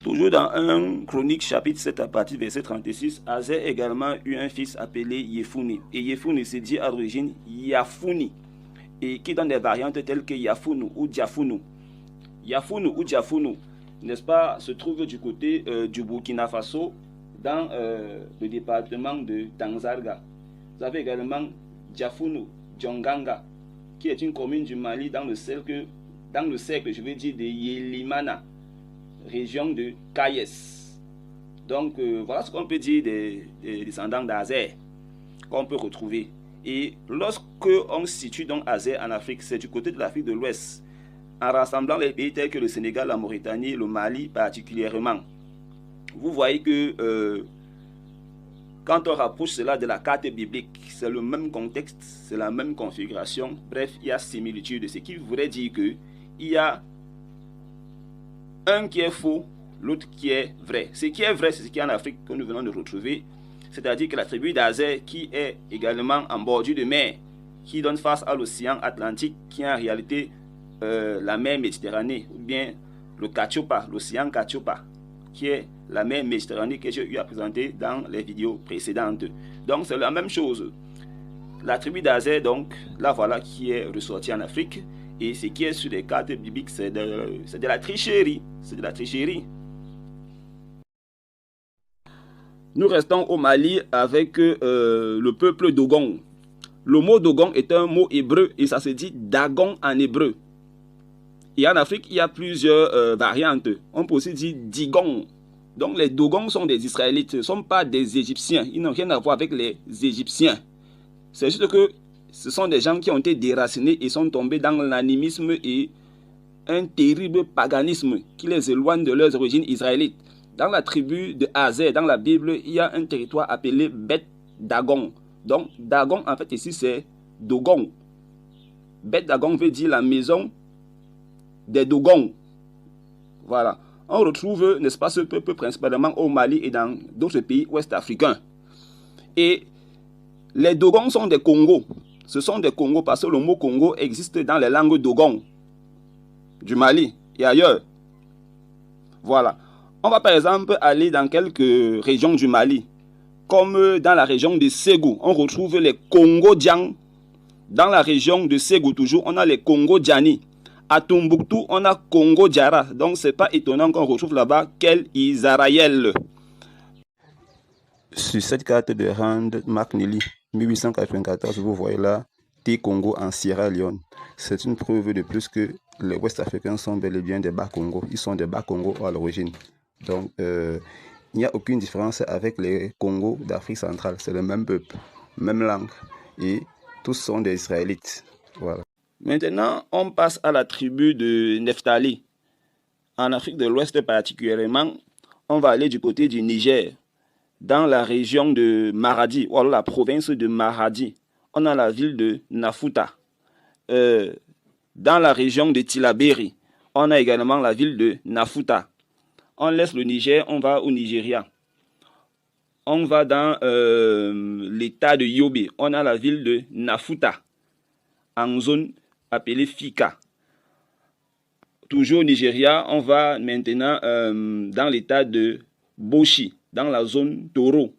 Toujours dans 1 Chronique chapitre 7 à partir du verset 36, Azer également eut un fils appelé Yefouni. Et Yefouni se dit à l'origine Yafouni, et qui donne des variantes telles que Yafounou ou Diafounou. Yafounou ou Diafounou, n'est-ce pas, se trouve du côté du Burkina Faso, dans le département de Tanzarga. Vous avez également Diafounou, Djonganga, qui est une commune du Mali dans le cercle, je veux dire, de Yelimana, région de Kayes. Donc voilà ce qu'on peut dire des descendants d'Azer qu'on peut retrouver. Et lorsque on situe donc Azer en Afrique, c'est du côté de l'Afrique de l'Ouest, en rassemblant les pays tels que le Sénégal, la Mauritanie, le Mali particulièrement. Vous voyez que quand on rapproche cela de la carte biblique, c'est le même contexte, c'est la même configuration. Bref, il y a similitude, ce qui voudrait dire qu'il y a un qui est faux, l'autre qui est vrai. Ce qui est vrai, c'est ce qui est en Afrique que nous venons de retrouver, c'est-à-dire que la tribu d'Azer, qui est également en bordure de mer, qui donne face à l'océan Atlantique, qui est en réalité la mer Méditerranée, ou bien le Cachopa, l'océan Cachopa, qui est la mer Méditerranée que j'ai eu à présenter dans les vidéos précédentes. Donc c'est la même chose. La tribu d'Azer, donc, là voilà, qui est ressortie en Afrique. Et ce qui est sur les cartes bibliques, c'est de la tricherie. C'est de la tricherie. Nous restons au Mali avec le peuple Dogon. Le mot Dogon est un mot hébreu et ça se dit Dagon en hébreu. Et en Afrique, il y a plusieurs variantes. On peut aussi dire Digon. Donc les Dogons sont des Israélites, ce ne sont pas des Égyptiens. Ils n'ont rien à voir avec les Égyptiens. C'est juste que ce sont des gens qui ont été déracinés et sont tombés dans l'animisme et un terrible paganisme qui les éloigne de leurs origines israélites. Dans la tribu de Azer, dans la Bible, il y a un territoire appelé Beth Dagon. Donc Dagon, en fait, ici, c'est Dogon. Beth Dagon veut dire la maison des Dogons. Voilà. On retrouve, n'est-ce pas, ce peuple principalement au Mali et dans d'autres pays ouest-africains. Et les Dogons sont des Congos. Ce sont des Congos parce que le mot Congo existe dans les langues Dogon du Mali et ailleurs. Voilà. On va par exemple aller dans quelques régions du Mali, comme dans la région de Ségou. On retrouve les Congo-Dian. Dans la région de Ségou, toujours, on a les Congo-Diani. À Tombouctou, on a Congo-Diara. Donc, ce n'est pas étonnant qu'on retrouve là-bas quel Israël. Sur cette carte de Rand McNeely, 1894, vous voyez là T-Congo en Sierra Leone. C'est une preuve de plus que les Ouest-Africains sont bel et bien des Bas-Congo. Ils sont des Bas-Congo à l'origine. Donc, il n'y a aucune différence avec les Congos d'Afrique centrale. C'est le même peuple, même langue. Et tous sont des Israélites. Voilà. Maintenant, on passe à la tribu de Nephtali. En Afrique de l'Ouest particulièrement, on va aller du côté du Niger. Dans la région de Maradi, ou alors la province de Maradi, on a la ville de Nafuta. Dans la région de Tilaberi, on a également la ville de Nafuta. On laisse le Niger, on va au Nigeria. On va dans l'état de Yobe, on a la ville de Nafuta, en zone appelée Fika. Toujours au Nigeria, on va maintenant dans l'état de Boshi, dans la zone Toro.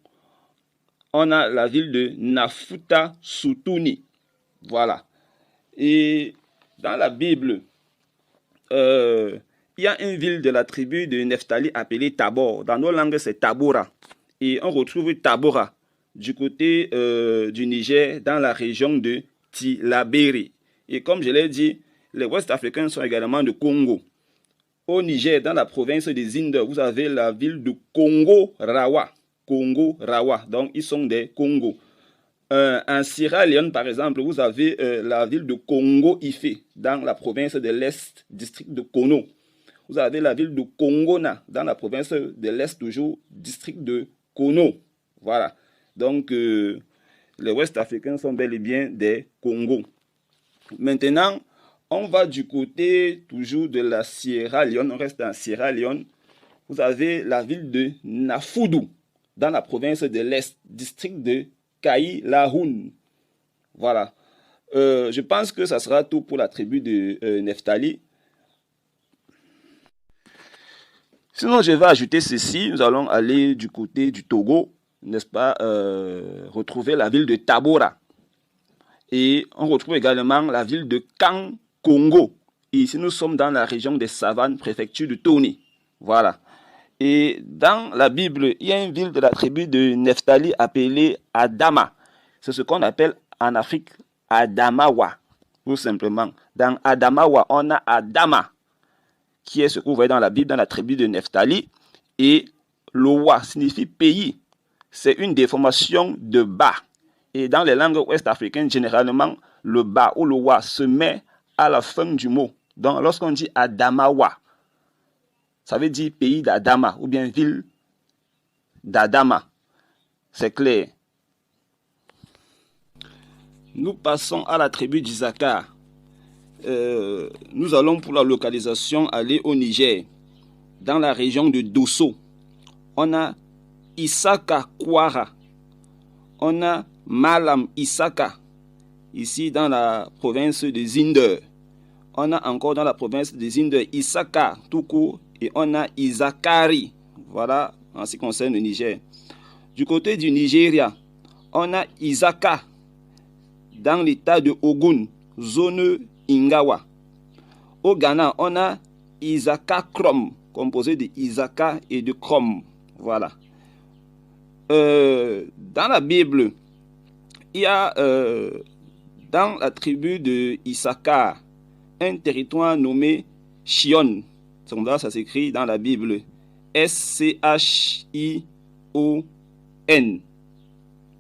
On a la ville de Nafuta Sutuni. Voilà. Et dans la Bible, il y a une ville de la tribu de Nephtali appelée Tabor. Dans nos langues, c'est Tabora. Et on retrouve Tabora du côté du Niger, dans la région de Tilaberi. Et comme je l'ai dit, les Ouest-Africains sont également de Congo. Au Niger, dans la province des Indes, vous avez la ville de Congo-Rawa. Congo-Rawa. Donc, ils sont des Congos. En Sierra Leone, par exemple, vous avez la ville de Congo-Ifé, dans la province de l'Est, district de Kono. Vous avez la ville de Kongona, dans la province de l'Est, toujours, district de Kono. Voilà. Donc, les Ouest-Africains sont bel et bien des Congos. Maintenant, on va du côté toujours de la Sierra Leone, on reste en Sierra Leone. Vous avez la ville de Nafoudou, dans la province de l'Est, district de Kaïlahoun. Voilà. Je pense que ça sera tout pour la tribu de Nephtali. Sinon, je vais ajouter ceci. Nous allons aller du côté du Togo, n'est-ce pas, retrouver la ville de Tabora. Et on retrouve également la ville de Kankongo. Et ici, nous sommes dans la région des Savanes, préfecture de Tony. Voilà. Et dans la Bible, il y a une ville de la tribu de Nephtali appelée Adama. C'est ce qu'on appelle en Afrique Adamawa, tout simplement. Dans Adamawa, on a Adama, qui est ce que vous voyez dans la Bible, dans la tribu de Nephtali. Et Loa signifie pays. C'est une déformation de bas. Et dans les langues ouest-africaines, généralement, le ba ou le wa se met à la fin du mot. Donc, lorsqu'on dit Adamawa, ça veut dire pays d'Adama ou bien ville d'Adama. C'est clair. Nous passons à la tribu d'Issacar. Nous allons pour la localisation aller au Niger, dans la région de Dosso. On a Isaka Kwara. On a Malam Isaka, ici dans la province de Zinder. On a encore dans la province de Zinder Isaka tout court et on a Isakari. Voilà en ce qui concerne le Niger. Du côté du Nigeria, on a Isaka dans l'état de Ogun, zone Ingawa. Au Ghana, on a Isaka Krom, composé de Isaka et de Krom. Voilà. Dans la Bible, il y a dans la tribu de Issachar un territoire nommé Shion. C'est comme ça s'écrit dans la Bible. S-C-H-I-O-N.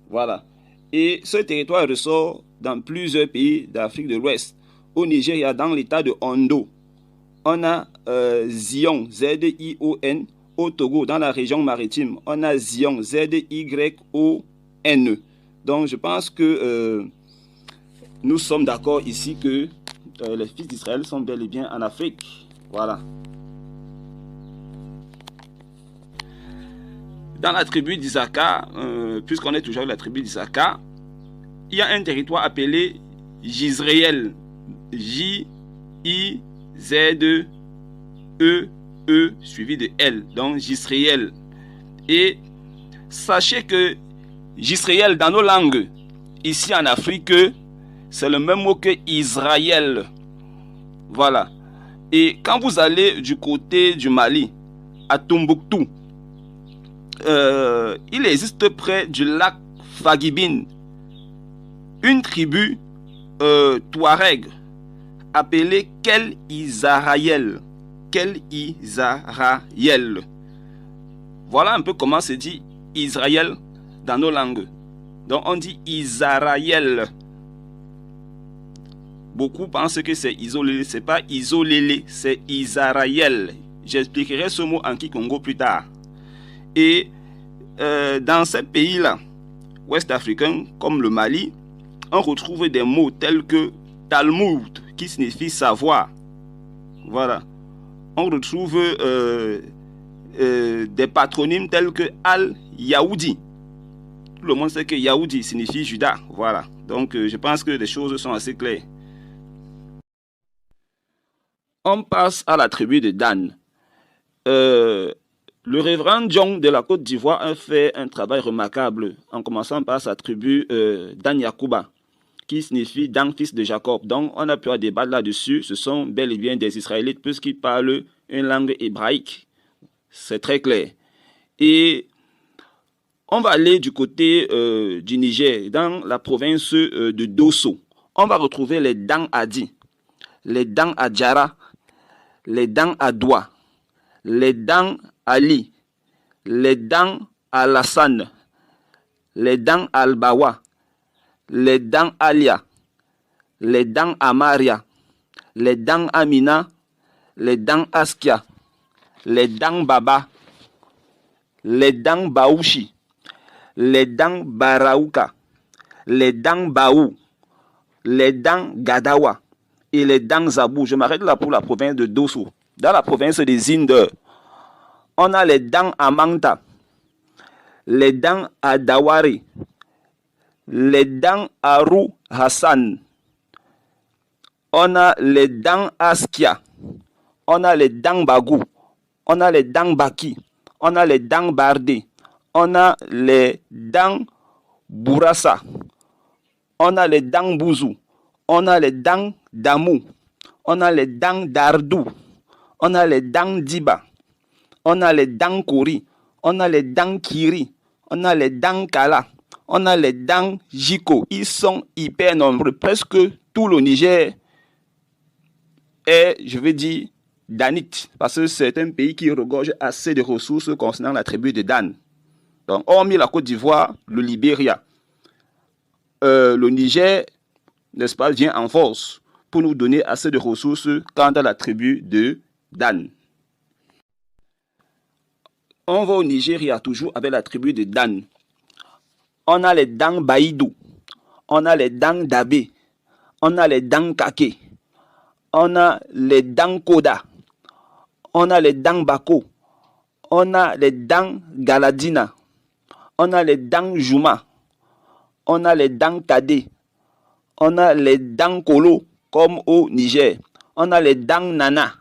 Voilà. Et ce territoire ressort dans plusieurs pays d'Afrique de l'Ouest. Au Nigeria, dans l'état de Ondo, on a Zion, Z-I-O-N. Au Togo, dans la région maritime, on a Zion, Z-Y-O-N. Donc, je pense que nous sommes d'accord ici que les fils d'Israël sont bel et bien en Afrique. Voilà. Dans la tribu d'Issacar, puisqu'on est toujours la tribu d'Issacar, il y a un territoire appelé Jisraël. J-I-Z-E suivi de L, donc Jisraël. Et sachez que Jisraël dans nos langues, ici en Afrique, c'est le même mot que Israël. Voilà. Et quand vous allez du côté du Mali, à Tombouctou, il existe près du lac Fagibine une tribu Touareg appelée Kel Israël. Kel Israël. Voilà un peu comment se dit Israël dans nos langues. Donc on dit Israël. Beaucoup pensent que c'est isolé. C'est pas isolé, c'est Israël. J'expliquerai ce mot en Kikongo plus tard. Et dans ces pays-là, ouest-africains, comme le Mali, on retrouve des mots tels que Talmud, qui signifie savoir. Voilà. On retrouve des patronymes tels que Al-Yaoudi. Tout le monde sait que Yaoudi signifie Judas. Voilà. Donc, je pense que les choses sont assez claires. On passe à la tribu de Dan. Le révérend John de la Côte d'Ivoire a fait un travail remarquable en commençant par sa tribu Dan Yakuba, qui signifie Dan, fils de Jacob. Donc, on a pu débattre là-dessus. Ce sont bel et bien des Israélites puisqu'ils parlent une langue hébraïque. C'est très clair. Et on va aller du côté du Niger, dans la province de Dosso. On va retrouver les Dan Adi, les Dan Adjara, les Dan Adoua, les Dan Ali, les Dan Alassane, les Dan Albawa, les Dan Alia, les Dan Amaria, les Dan Amina, les Dan Askia, les Dan Baba, les Dan Baouchi, les Dan Baraouka, les Dan Baou, les Dan Gadawa et les Dan Zabou. Je m'arrête là pour la province de Dosso. Dans la province de Zinder, on a les Dan Amanta, les Dan Adawari, les Dan Arou Hassan, on a les Dan Askia, on a les Dan Bagou, on a les Dang Baki, on a les Dang Bardé, on a les Dang Bourassa, on a les Dang Bouzou, on a les Dang Damou, on a les Dang Dardou, on a les Dang Diba, on a les Dang Kori, on a les Dang Kiri, on a les Dang Kala, on a les Dang Jiko. Ils sont hyper nombreux. Presque tout le Niger est, je veux dire, danite, parce que c'est un pays qui regorge assez de ressources concernant la tribu de Dan. Donc, hormis la Côte d'Ivoire, le Libéria, le Niger, n'est-ce pas, vient en force pour nous donner assez de ressources quant à la tribu de Dan. On va au Nigeria toujours avec la tribu de Dan. On a les Dang Baïdou, on a les Dang Dabé, on a les Dang Kake, on a les Dang Koda, on a les Dang Bako, on a les Dang Galadina, on a les Dang Juma, on a les Dang Kade, on a les Dang Kolo comme au Niger, on a les Dang Nana,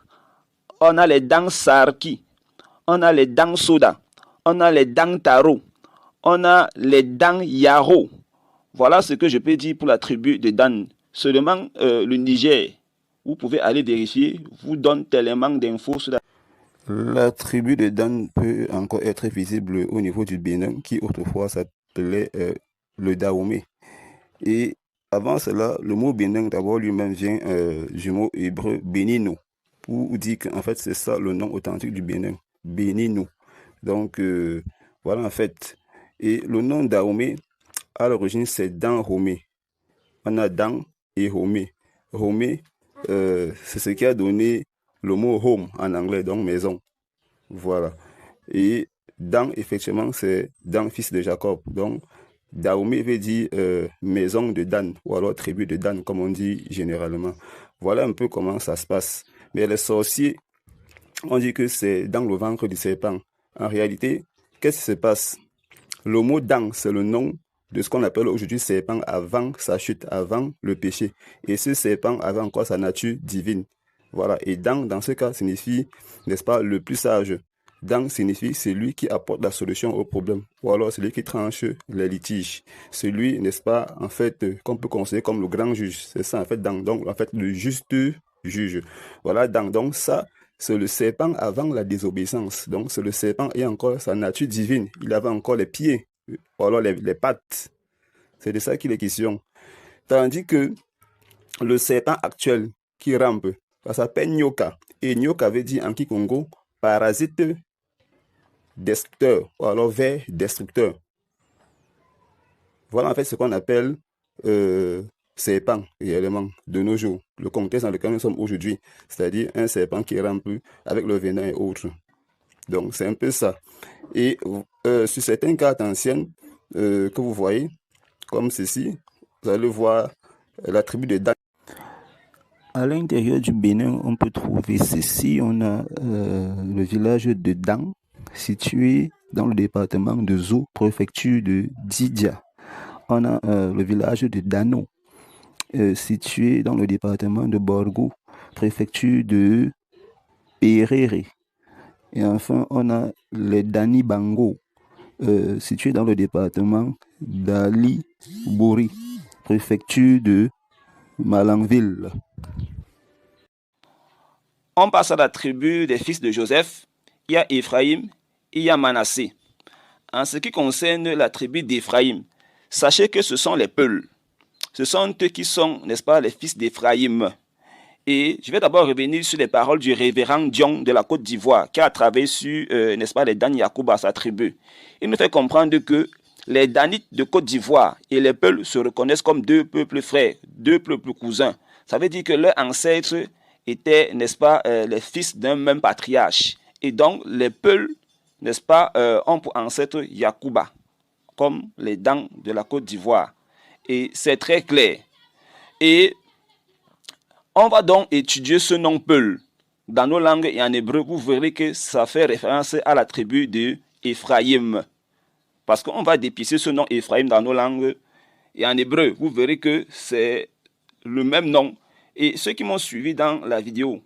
on a les Dang Sarki, on a les Dang Soda, on a les Dang Taro, on a les Dang Yaro. Voilà ce que je peux dire pour la tribu de Dan. Seulement le Niger, vous pouvez aller vérifier, vous donne tellement d'infos sur La tribu de Dan peut encore être visible au niveau du Bénin, qui autrefois s'appelait le Dahomey. Et avant cela, le mot Bénin d'abord lui-même vient du mot hébreu Bénino, pour dire qu'en fait c'est ça le nom authentique du Bénin, Bénino. Donc voilà en fait. Et le nom Dahomey, à l'origine, c'est Dan Homé. On a Dan et Homé. Homé, c'est ce qui a donné le mot home en anglais, donc maison. Voilà. Et Dan, effectivement, c'est Dan, fils de Jacob. Donc, Dahomey veut dire maison de Dan, ou alors tribu de Dan, comme on dit généralement. Voilà un peu comment ça se passe. Mais les sorciers, on dit que c'est dans le ventre du serpent. En réalité, qu'est-ce qui se passe? Le mot Dan, c'est le nom de ce qu'on appelle aujourd'hui serpent avant sa chute, avant le péché. Et ce serpent avait encore sa nature divine. Voilà. Et Dan, dans ce cas, signifie, n'est-ce pas, le plus sage. Dan signifie celui qui apporte la solution au problème. Ou alors celui qui tranche les litiges. Celui, n'est-ce pas, en fait, qu'on peut considérer comme le grand juge. C'est ça, en fait, Dan. Donc, en fait, le juste juge. Voilà, Dan. Donc, ça, c'est le serpent avant la désobéissance. Donc, c'est le serpent et encore sa nature divine. Il avait encore les pieds, ou alors les pattes. C'est de ça qu'il est question. Tandis que le serpent actuel qui rampe, ça s'appelle Nyoka. Et Nyoka veut dire en Kikongo, parasite destructeur, ou alors ver destructeur. Voilà en fait ce qu'on appelle serpent, réellement, de nos jours. Le contexte dans lequel nous sommes aujourd'hui, c'est-à-dire un serpent qui rampe avec le venin et autres. Donc, c'est un peu ça. Et sur certaines cartes anciennes que vous voyez, comme ceci, vous allez voir la tribu de Dan. À l'intérieur du Bénin, on peut trouver ceci. On a le village de Dan, situé dans le département de Zou, préfecture de Didia. On a le village de Dano, situé dans le département de Borgo, préfecture de Péréré. Et enfin, on a les Dani Bango, situé dans le département d'Ali Bouri, préfecture de Malanville. On passe à la tribu des fils de Joseph. Il y a Ephraïm, il y a Manassé. En ce qui concerne la tribu d'Ephraïm, sachez que ce sont les Peuls. Ce sont eux qui sont, n'est-ce pas, les fils d'Ephraïm. Et je vais d'abord revenir sur les paroles du révérend Dion de la Côte d'Ivoire, qui a travaillé sur, n'est-ce pas, les Dan Yacouba, sa tribu. Il nous fait comprendre que les Danites de Côte d'Ivoire et les Peuls se reconnaissent comme deux peuples frères, deux peuples cousins. Ça veut dire que leurs ancêtres étaient, n'est-ce pas, les fils d'un même patriarche. Et donc, les Peuls, n'est-ce pas, ont pour ancêtre Yacouba, comme les Dan de la Côte d'Ivoire. Et c'est très clair. Et on va donc étudier ce nom Peul dans nos langues et en hébreu. Vous verrez que ça fait référence à la tribu de Ephraïm. Parce qu'on va dépister ce nom Ephraïm dans nos langues et en hébreu. Vous verrez que c'est le même nom. Et ceux qui m'ont suivi dans la vidéo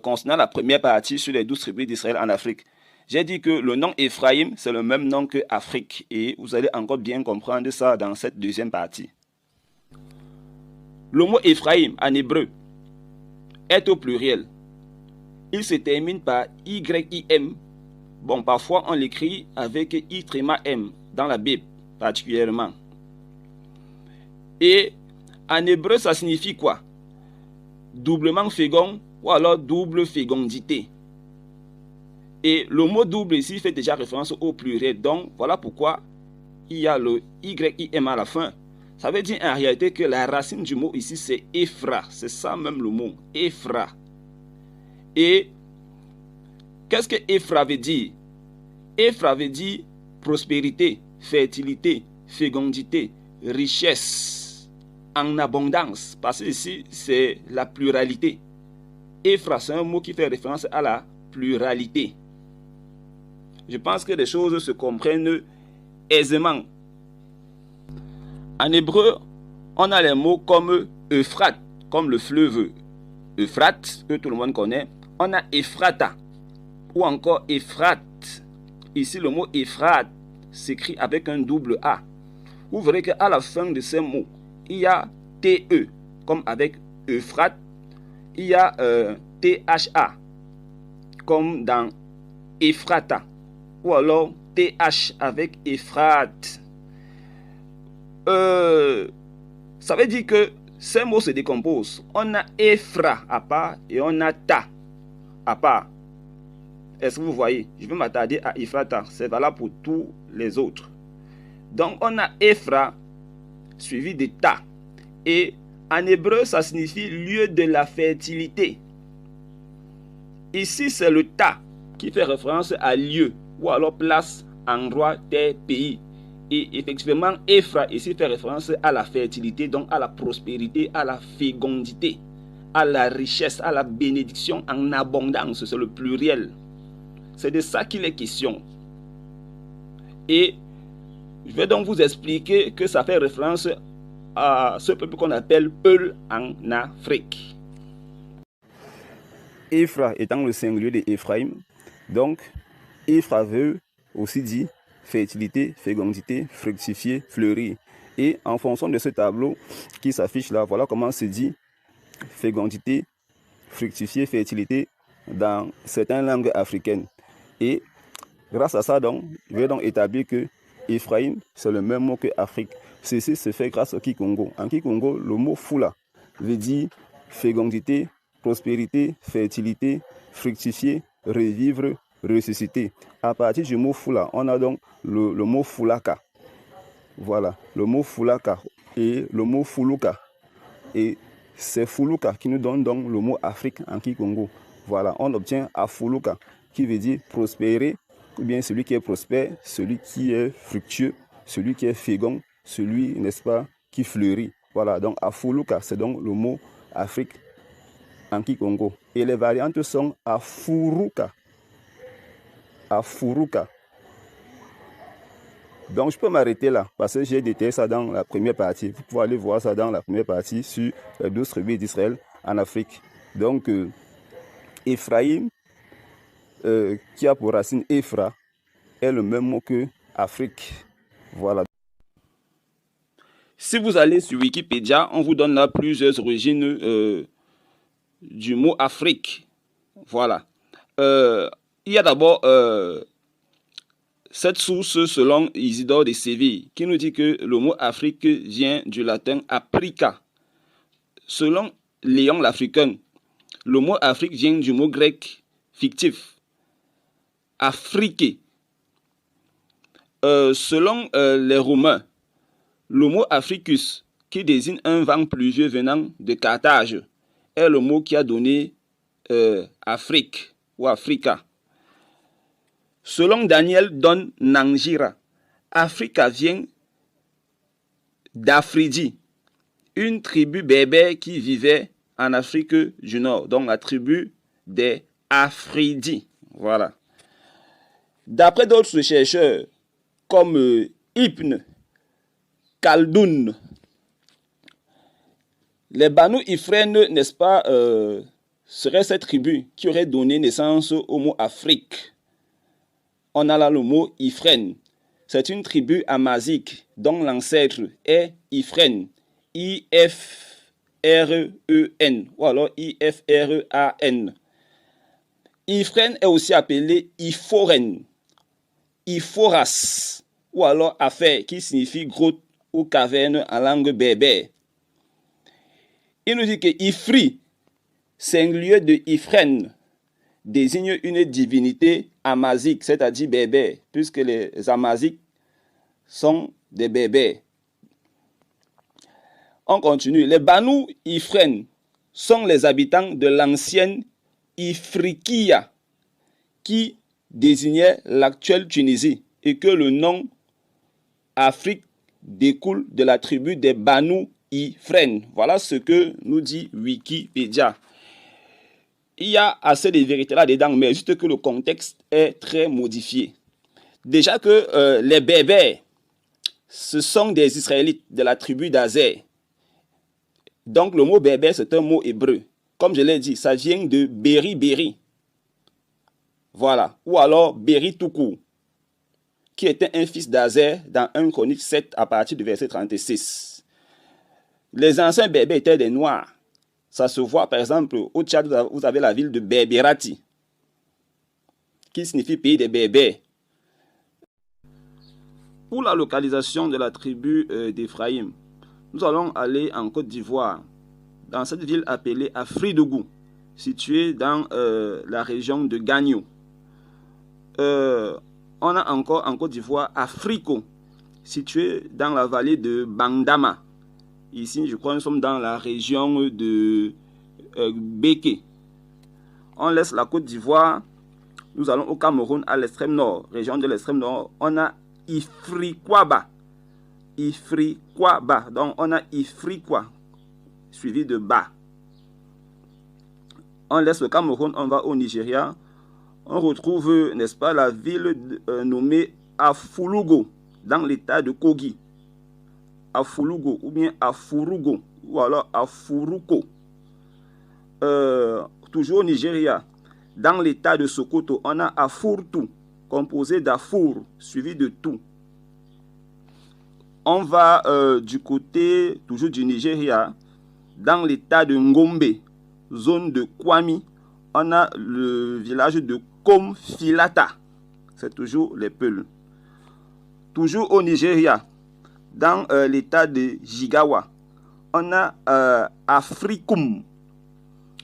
concernant la première partie sur les 12 tribus d'Israël en Afrique. J'ai dit que le nom Éphraïm, c'est le même nom que Afrique. Et vous allez encore bien comprendre ça dans cette deuxième partie. Le mot Éphraïm en hébreu est au pluriel. Il se termine par YIM. Bon, parfois on l'écrit avec I'-M dans la Bible particulièrement. Et en hébreu, ça signifie quoi? Doublement fécond ou alors double fécondité. Et le mot double ici fait déjà référence au pluriel. Donc, voilà pourquoi il y a le YIM à la fin. Ça veut dire en réalité que la racine du mot ici, c'est Ephra. C'est ça même le mot, Ephra. Et qu'est-ce que Ephra veut dire? Ephra veut dire prospérité, fertilité, fécondité, richesse, en abondance. Parce que ici, c'est la pluralité. Ephra, c'est un mot qui fait référence à la pluralité. Je pense que les choses se comprennent aisément. En hébreu, on a les mots comme Euphrate, comme le fleuve Euphrate, que tout le monde connaît. On a Ephrata, ou encore Ephrate. Ici, le mot Ephrate s'écrit avec un double A. Vous verrez qu'à la fin de ces mots, il y a TE, comme avec Euphrate. Il y a THA, comme dans Ephrata. Ou alors TH avec Ephrate. Ça veut dire que ces mots se décomposent. On a Ephra à part et on a Ta à part. Est-ce que vous voyez? Je vais m'attarder à Ephrata. C'est valable pour tous les autres. Donc on a Ephra suivi de Ta. Et en hébreu, ça signifie lieu de la fertilité. Ici, c'est le Ta qui fait référence à lieu ou alors place, endroit, terre, pays. Et effectivement, Ephra ici fait référence à la fertilité, donc à la prospérité, à la fécondité, à la richesse, à la bénédiction en abondance. C'est le pluriel. C'est de ça qu'il est question. Et je vais donc vous expliquer que ça fait référence à ce peuple qu'on appelle Peul en Afrique. Ephra étant le singulier de Ephraim, donc Ephra veut aussi dire fertilité, fécondité, fructifier, fleurir. Et en fonction de ce tableau qui s'affiche là, voilà comment se dit fécondité, fructifier, fertilité dans certaines langues africaines. Et grâce à ça, donc, je vais donc établir que Ephraim, c'est le même mot que Afrique. Ceci se fait grâce au Kikongo. En Kikongo, le mot Fula veut dire fécondité, prospérité, fertilité, fructifier, revivre, ressusciter. À partir du mot Fula, on a donc le mot Fulaka. Voilà, le mot Fulaka et le mot Fuluka. Et c'est Fuluka qui nous donne donc le mot Afrique en Kikongo. Voilà, on obtient Afuluka qui veut dire prospérer, ou bien celui qui est prospère, celui qui est fructueux, celui qui est fécond, celui, n'est-ce pas, qui fleurit. Voilà, donc Afuluka, c'est donc le mot Afrique en Kikongo. Et les variantes sont Afuruka. Afuruka. Donc je peux m'arrêter là parce que j'ai détaillé ça dans la première partie. Vous pouvez aller voir ça dans la première partie sur les 12 tribus d'Israël en Afrique. Donc Ephraïm, qui a pour racine Ephra, est le même mot que Afrique. Voilà. Si vous allez sur Wikipédia, on vous donne là plusieurs origines du mot Afrique. Voilà. Il y a d'abord cette source selon Isidore de Séville qui nous dit que le mot Afrique vient du latin Africa. Selon Léon l'Africain, le mot Afrique vient du mot grec fictif Afrique. Selon les Romains, le mot Africus, qui désigne un vent pluvieux venant de Carthage, est le mot qui a donné Afrique ou Africa. Selon Daniel Don Nangira, Africa vient d'Afridi, une tribu berbère qui vivait en Afrique du Nord, donc la tribu des Afridi. Voilà. D'après d'autres chercheurs, comme Ibn Khaldoun, les Banu Ifrène, n'est-ce pas, serait cette tribu qui aurait donné naissance au mot Afrique. On a là le mot Ifren. C'est une tribu amazique dont l'ancêtre est Ifren. I-F-R-E-N ou alors I-F-R-E-A-N. Ifren est aussi appelé Iforen, Iforas ou alors Affaire qui signifie grotte ou caverne en langue berbère. Il nous dit que Ifri, singulier de Ifren, désigne une divinité amazique, c'est-à-dire berbère, puisque les amaziques sont des berbères. On continue. Les Banu Ifren sont les habitants de l'ancienne Ifriqiya, qui désignait l'actuelle Tunisie, et que le nom Afrique découle de la tribu des Banu Ifren. Voilà ce que nous dit Wikipédia. Il y a assez de vérité là-dedans, mais juste que le contexte est très modifié. Déjà que les Berbères, ce sont des Israélites de la tribu d'Azer. Donc le mot berbère, c'est un mot hébreu. Comme je l'ai dit, ça vient de Beri. Voilà. Ou alors Beri tout court, qui était un fils d'Azer dans 1 Chronique 7 à partir du verset 36. Les anciens berbères étaient des noirs. Ça se voit par exemple au Tchad, vous avez la ville de Berberati, qui signifie pays des berbères. Pour la localisation de la tribu d'Éphraïm, nous allons aller en Côte d'Ivoire, dans cette ville appelée Afridougou, située dans la région de Gagno. On a encore en Côte d'Ivoire Afriko, situé dans la vallée de Bandama. Ici, je crois que nous sommes dans la région de Béké. On laisse la Côte d'Ivoire, nous allons au Cameroun, à l'extrême nord, région de l'extrême nord. On a Ifrikwaba. Donc on a Ifrikwa, suivi de Ba. On laisse le Cameroun, on va au Nigeria. On retrouve, n'est-ce pas, la ville nommée Afulugo, dans l'état de Kogi. Afulugo, ou bien Afurugo, ou alors Afuruko. Toujours au Nigeria, dans l'état de Sokoto, on a Afurtu, composé d'Afur, suivi de tout. On va du côté, toujours du Nigeria, dans l'état de Ngombe, zone de Kwami. On a le village de Komfilata, c'est toujours les Peuls. Toujours au Nigeria, dans l'état de Jigawa, on a Afrikum.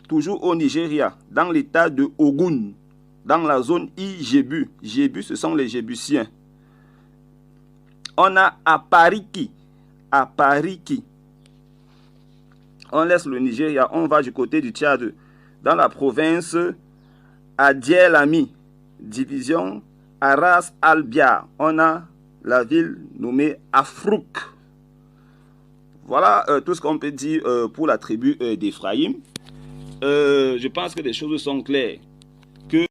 Toujours au Nigeria, dans l'état de Ogun, dans la zone Ijebu. Jebu, ce sont les Jébusiens. On a Apariki. On laisse le Nigeria, on va du côté du Tchad, dans la province Adielami, division Aras Albia. On a la ville nommée Afrouk. Voilà tout ce qu'on peut dire pour la tribu d'Éphraïm. Je pense que les choses sont claires. Que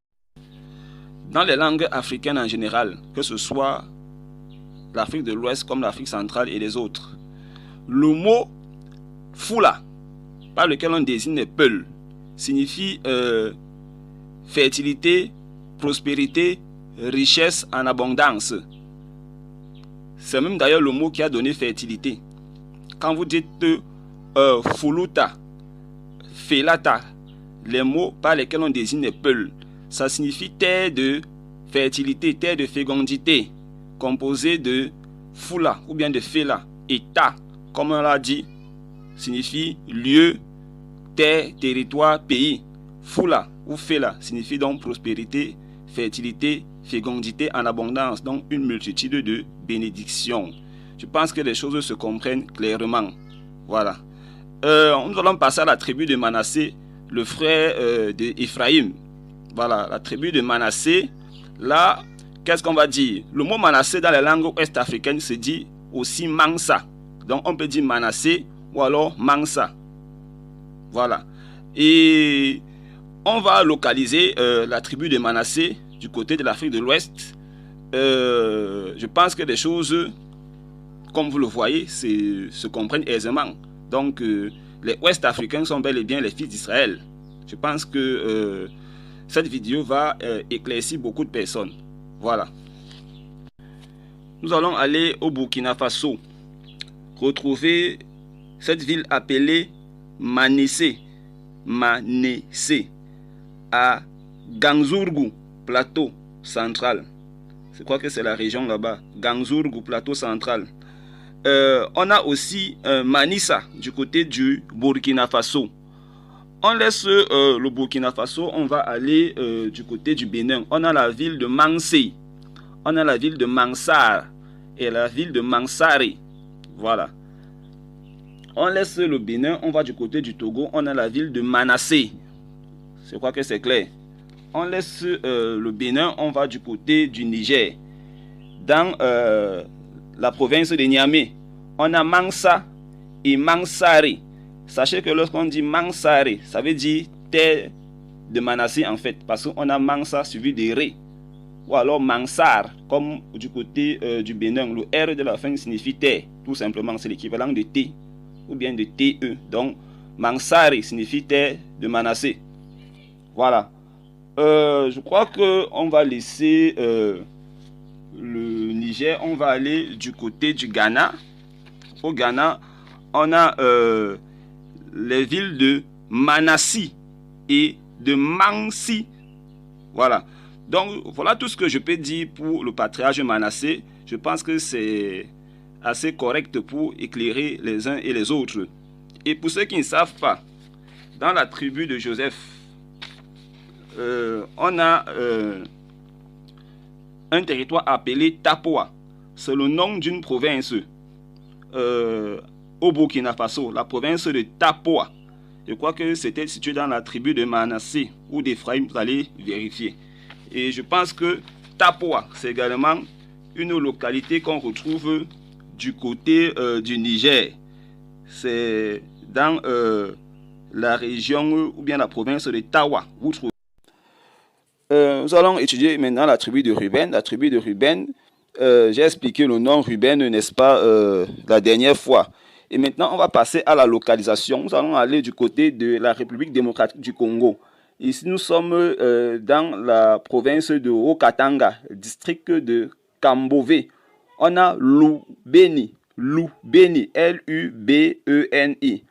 dans les langues africaines en général, que ce soit l'Afrique de l'Ouest comme l'Afrique centrale et les autres, le mot Fula, par lequel on désigne les Peuls, signifie fertilité, prospérité, richesse en abondance. C'est même d'ailleurs le mot qui a donné fertilité. Quand vous dites Fuluta, Felata, les mots par lesquels on désigne les Peuls, ça signifie terre de fertilité, terre de fécondité, composée de Fula ou bien de Fela. Et Ta, comme on l'a dit, signifie lieu, terre, territoire, pays. Fula ou Fela signifie donc prospérité, fertilité, fécondité en abondance, donc une multitude de bénédictions. Je pense que les choses se comprennent clairement. Voilà. Nous allons passer à la tribu de Manassé, le frère d'Éphraïm. Voilà, la tribu de Manassé. Là, qu'est-ce qu'on va dire? Le mot Manassé dans les langues ouest-africaines se dit aussi Mansa. Donc on peut dire Manassé ou alors Mansa. Voilà. Et on va localiser la tribu de Manassé du côté de l'Afrique de l'Ouest. Je pense que les choses, comme vous le voyez, se comprennent aisément. Donc les Ouest-Africains sont bel et bien les fils d'Israël. Je pense que cette vidéo va éclaircir beaucoup de personnes. Voilà. Nous allons aller au Burkina Faso. Retrouver cette ville appelée Manessé. Manessé. À Ganzourgou, plateau central. Je crois que c'est la région là-bas. Ganzourgou, plateau central. On a aussi Manissa du côté du Burkina Faso. On laisse le Burkina Faso, on va aller du côté du Bénin. On a la ville de Mansé, on a la ville de Mansar et la ville de Mansari. Voilà. On laisse le Bénin, on va du côté du Togo, on a la ville de Manassé. Je crois que c'est clair. On laisse le Bénin, on va du côté du Niger. Dans la province de Niamey, on a Mansa et Mansari. Sachez que lorsqu'on dit Mansari, ça veut dire terre de Manassé en fait, parce qu'on a Mansa suivi de Ré. Ou alors Mansar, comme du côté du Bénin, le R de la fin signifie terre, tout simplement, c'est l'équivalent de T, ou bien de TE. Donc Mansari signifie terre de Manassé. Voilà. Je crois qu'on va laisser le Niger, on va aller du côté du Ghana. Au Ghana, on a les villes de Manassi et de Mansi. Voilà. Donc, voilà tout ce que je peux dire pour le patriarche Manassé. Je pense que c'est assez correct pour éclairer les uns et les autres. Et pour ceux qui ne savent pas, dans la tribu de Joseph, on a un territoire appelé Tapoa. C'est le nom d'une province au Burkina Faso, la province de Tapoa. Je crois que c'était situé dans la tribu de Manassé ou d'Ephraïm, vous allez vérifier. Et je pense que Tapoa, c'est également une localité qu'on retrouve du côté du Niger. C'est dans la région ou bien la province de Tawa. Vous trouvez. Nous allons étudier maintenant la tribu de Ruben. La tribu de Ruben, j'ai expliqué le nom Ruben, n'est-ce pas, la dernière fois. Et maintenant, on va passer à la localisation. Nous allons aller du côté de la République démocratique du Congo. Ici, nous sommes dans la province de Haut-Katanga, district de Kambové. On a Lubeni, L-U-B-E-N-I.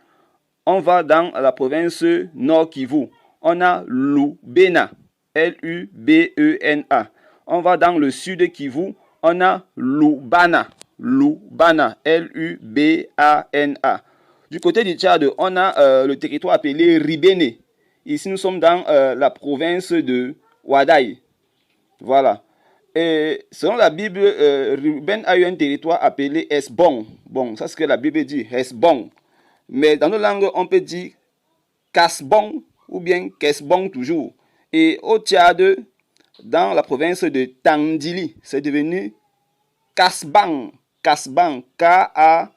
On va dans la province Nord Kivu. On a Lubena, L-U-B-E-N-A. On va dans le sud Kivu. On a Lubana, L-U-B-A-N-A. Du côté du Tchad, on a le territoire appelé Ribéné. Ici, nous sommes dans la province de Ouadaï. Voilà. Et selon la Bible, Ruben a eu un territoire appelé Hesbon. Bon, ça c'est ce que la Bible dit, Hesbon. Mais dans nos langues, on peut dire Kasbon ou bien Kesbon toujours. Et au Tchad, dans la province de Tandili, c'est devenu Kasban. Kasban, K-A-S-B-A-N.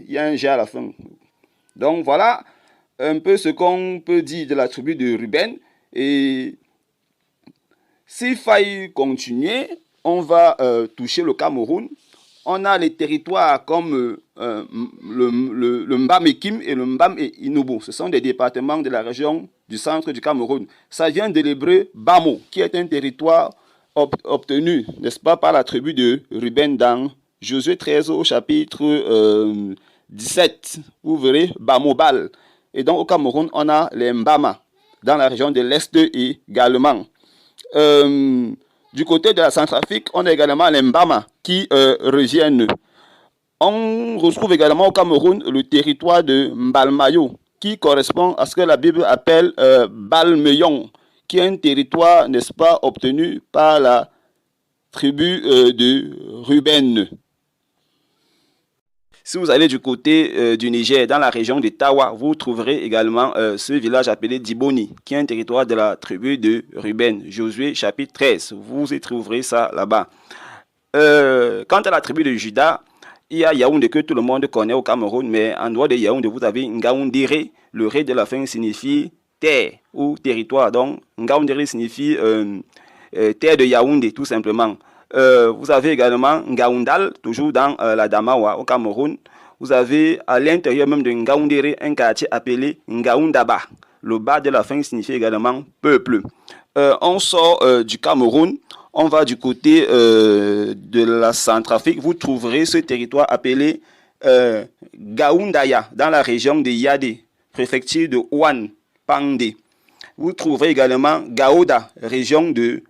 Il y a un G à la fin. Donc voilà un peu ce qu'on peut dire de la tribu de Ruben. Et s'il faille continuer, on va toucher le Cameroun. On a les territoires comme le Mbam-Ekim et le Mbam-Inobo. Ce sont des départements de la région du centre du Cameroun. Ça vient de l'hébreu Bamo, qui est un territoire obtenu, n'est-ce pas, par la tribu de Ruben dans Josué 13 au chapitre 17. Vous verrez Bamobal. Et donc au Cameroun, on a les Mbama, dans la région de l'Est également. Du côté de la Centrafrique, on a également les Mbama qui reviennent. On retrouve également au Cameroun le territoire de Mbalmayo, qui correspond à ce que la Bible appelle Balmeyon, qui est un territoire, n'est-ce pas, obtenu par la tribu de Ruben. Si vous allez du côté du Niger, dans la région de Tawa, vous trouverez également ce village appelé Diboni, qui est un territoire de la tribu de Ruben. Josué chapitre 13, vous y trouverez ça là-bas. Quant à la tribu de Juda, il y a Yaoundé que tout le monde connaît au Cameroun, mais en dehors de Yaoundé, vous avez Ngaoundéré. Le ré de la fin signifie terre ou territoire. Donc, Ngaoundéré signifie terre de Yaoundé, tout simplement. Vous avez également Ngaoundal, toujours dans la Damawa, au Cameroun. vous avez à l'intérieur même de Ngaoundéré un quartier appelé Ngaoundaba. Le bas de la fin signifie également peuple. On sort du Cameroun, on va du côté de la Centrafrique. Vous trouverez ce territoire appelé Gaoundaya dans la région de Yadé, préfecture de Ouane, Pandé. Vous trouverez également Gaouda, région de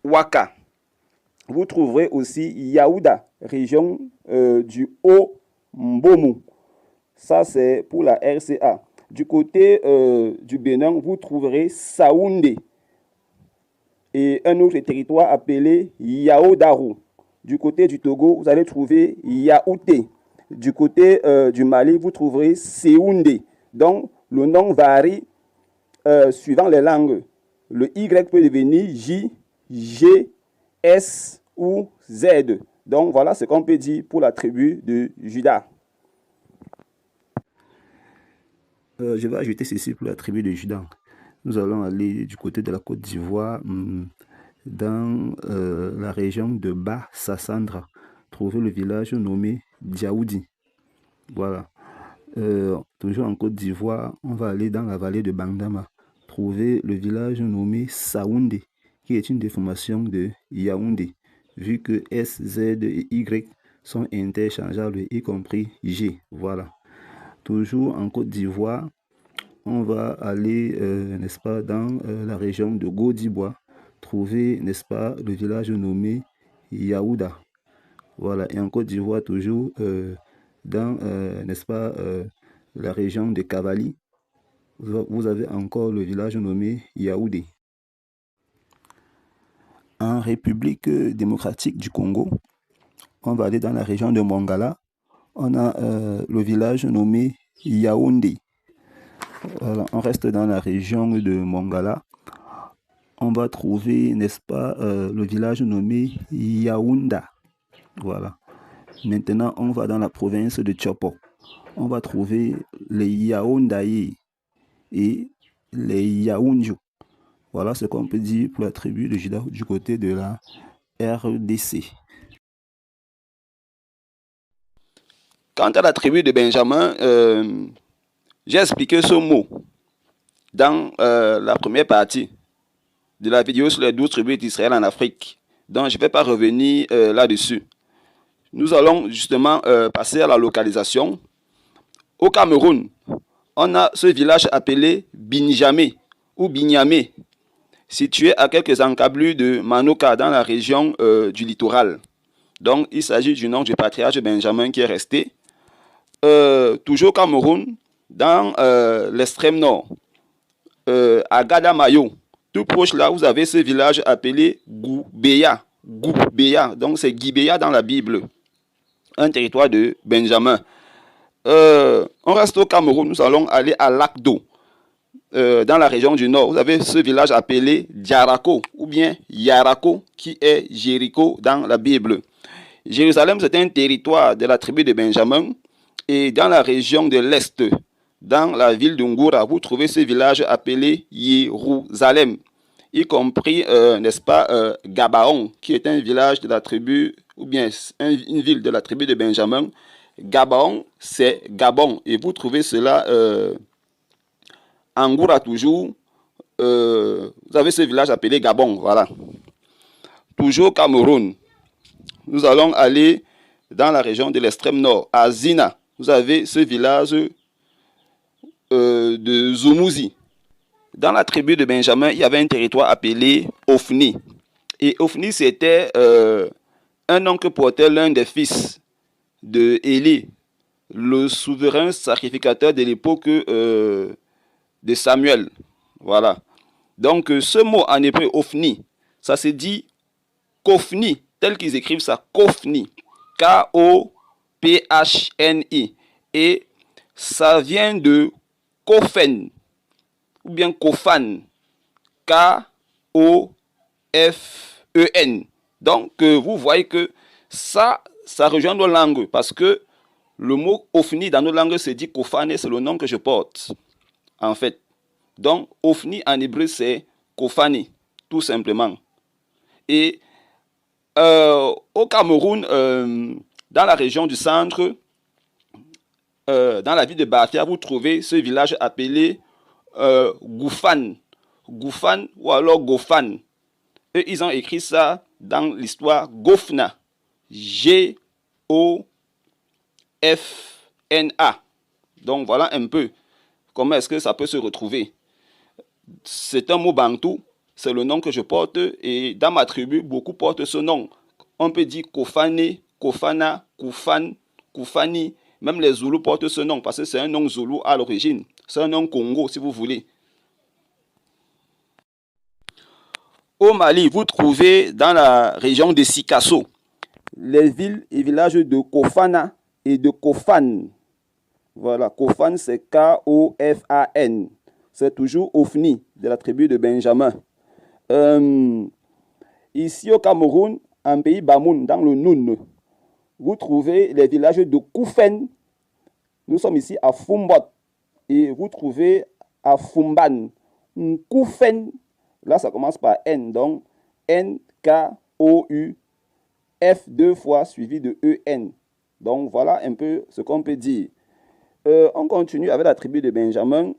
Ouaka. Vous trouverez aussi Yaouda, région du Haut-Mbomou. Ça, c'est pour la RCA. Du côté du Bénin, vous trouverez Saoundé et un autre territoire appelé Yaodarou. Du côté du Togo, vous allez trouver Yaouté. Du côté du Mali, vous trouverez Séoundé. Donc, le nom varie suivant les langues. Le Y peut devenir J, G, S ou Z. Donc, voilà ce qu'on peut dire pour la tribu de Juda. Je vais ajouter ceci pour la tribu de Juda. Nous allons aller du côté de la Côte d'Ivoire, dans la région de Bas-Sassandra, trouver le village nommé Diaoudi. Voilà. Toujours en Côte d'Ivoire, on va aller dans la vallée de Bandama, trouver le village nommé Saoundé, qui est une déformation de Yaoundé, vu que S, Z et Y sont interchangeables, y compris G. Voilà. Toujours en Côte d'Ivoire, on va aller, n'est-ce pas, dans la région de Godibois, trouver, n'est-ce pas, le village nommé Yaouda. Voilà. Et en Côte d'Ivoire, toujours dans, n'est-ce pas, la région de Cavali, vous avez encore le village nommé Yaoundé. En République démocratique du Congo, on va aller dans la région de Mongala. On a le village nommé Yaoundé. Voilà, on reste dans la région de Mongala. On va trouver, n'est-ce pas, le village nommé Yaounda. Voilà. Maintenant, on va dans la province de Tchopo. On va trouver les Yaoundaye et les Yaoundjou. Voilà ce qu'on peut dire pour la tribu de Juda du côté de la RDC. Quant à la tribu de Benjamin, j'ai expliqué ce mot dans la première partie de la vidéo sur les 12 tribus d'Israël en Afrique. Donc, je ne vais pas revenir là-dessus. Nous allons justement passer à la localisation. Au Cameroun, on a ce village appelé Binjamé ou Bignamé, situé à quelques encablures de Manoka dans la région du littoral. Donc, il s'agit du nom du patriarche Benjamin qui est resté. Toujours au Cameroun, dans l'extrême nord, à Gadamayo, tout proche là, vous avez ce village appelé Goubeya. Goubeya, donc c'est Gibéa dans la Bible, un territoire de Benjamin. On reste au Cameroun, nous allons aller à Lakdo, dans la région du nord. Vous avez ce village appelé Diarako ou bien Yarako qui est Jéricho dans la Bible. Jérusalem, c'est un territoire de la tribu de Benjamin. Et dans la région de l'Est, dans la ville de Ngoura, vous trouvez ce village appelé Jérusalem, y compris, n'est-ce pas, Gabaon, qui est un village de la tribu, ou bien une ville de la tribu de Benjamin. Gabaon, c'est Gabon. Et vous trouvez cela en Ngoura toujours. Vous avez ce village appelé Gabon, voilà. Toujours Cameroun. Nous allons aller dans la région de l'extrême nord, à Zina. Vous avez ce village de Zoumouzi. Dans la tribu de Benjamin, il y avait un territoire appelé Ofni. Et Ofni, c'était un nom que portait l'un des fils de Élie, le souverain sacrificateur de l'époque de Samuel. Voilà. Donc, ce mot en hébreu, Ofni, ça se dit Kofni, tel qu'ils écrivent ça, Kofni. K-O-P-H-N-I. Et ça vient de Kofen, ou bien Kofan. K-O-F-E-N. Donc, vous voyez que ça rejoint nos langues, parce que le mot Ofni dans nos langues se dit Kofane, c'est le nom que je porte, en fait. Donc, Ofni en hébreu, c'est Kofani, tout simplement. Et au Cameroun, dans la région du centre, dans la ville de Bafia, vous trouvez ce village appelé Goufan. Goufan ou alors Gofan. Eux, ils ont écrit ça dans l'histoire Gofna. G-O-F-N-A. Donc voilà un peu comment est-ce que ça peut se retrouver. C'est un mot bantou, c'est le nom que je porte et dans ma tribu, beaucoup portent ce nom. On peut dire Kofane, Kofana, Koufan, Koufani. Même les Zoulous portent ce nom parce que c'est un nom Zoulou à l'origine. C'est un nom Congo si vous voulez. Au Mali, vous trouvez dans la région de Sikasso les villes et villages de Kofana et de Kofan. Voilà, Kofan c'est K-O-F-A-N. C'est toujours Ofni de la tribu de Benjamin. Ici au Cameroun, en pays Bamoun, dans le Noun, vous trouvez les villages de Koufen. Nous sommes ici à Fumbot. Et vous trouvez à Fumban. Koufen, là ça commence par N. Donc N-K-O-U, F deux fois suivi de E-N. Donc voilà un peu ce qu'on peut dire. On continue avec la tribu de Benjamin.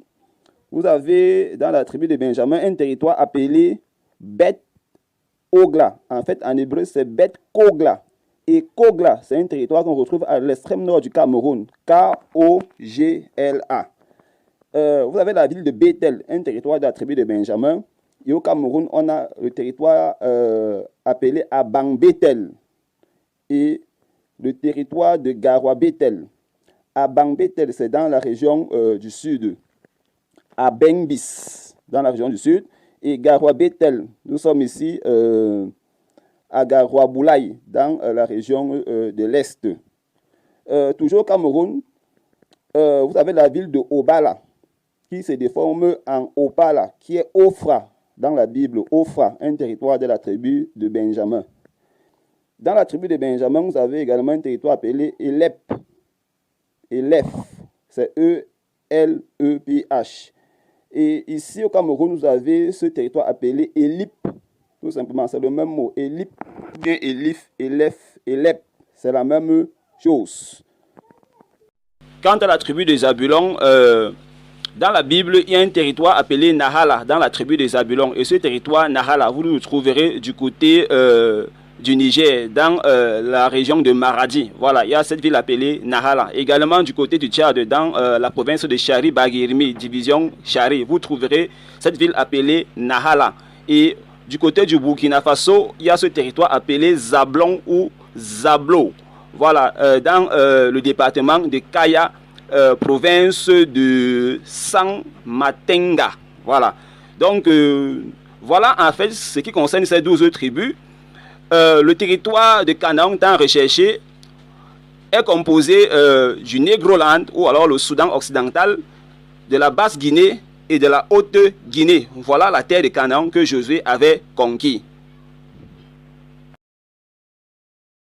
Vous avez dans la tribu de Benjamin un territoire appelé Bet Ogla. En fait, en hébreu, c'est Bet Kogla. Et Kogla, c'est un territoire qu'on retrouve à l'extrême nord du Cameroun. K-O-G-L-A. Vous avez la ville de Bethel, un territoire de la tribu de Benjamin. Et au Cameroun, on a le territoire appelé Abang Bethel. Et le territoire de Garoua Bethel. Abang Bethel, c'est dans la région du sud. À Bengbis, dans la région du sud, et Garoua Bethel. Nous sommes ici à Garoua Boulaye, dans la région de l'Est. Toujours au Cameroun, vous avez la ville de Obala, qui se déforme en Opala, qui est Ofra, dans la Bible, Ofra, un territoire de la tribu de Benjamin. Dans la tribu de Benjamin, vous avez également un territoire appelé Elep. Elef, c'est E-L-E-P-H. Et ici au Cameroun, vous avez ce territoire appelé Elip. Tout simplement, c'est le même mot. Elip, bien Elif, Elef, Elep. C'est la même chose. Quant à la tribu des Zabulons, dans la Bible, il y a un territoire appelé Nahala, dans la tribu des Zabulons. Et ce territoire Nahala, vous le trouverez du côté du Niger, dans la région de Maradi. Voilà, il y a cette ville appelée Nahala. Également du côté du Tchad, dans la province de Chari Baguirmi, division Chari, vous trouverez cette ville appelée Nahala. Et du côté du Burkina Faso, il y a ce territoire appelé Zablon ou Zablo. Voilà, dans le département de Kaya, province de San-Matenga. Voilà. Donc, voilà en fait ce qui concerne ces 12 tribus. Le territoire de Canaan tant recherché est composé du Negroland ou alors le Soudan occidental, de la Basse-Guinée et de la Haute-Guinée. Voilà la terre de Canaan que Josué avait conquis.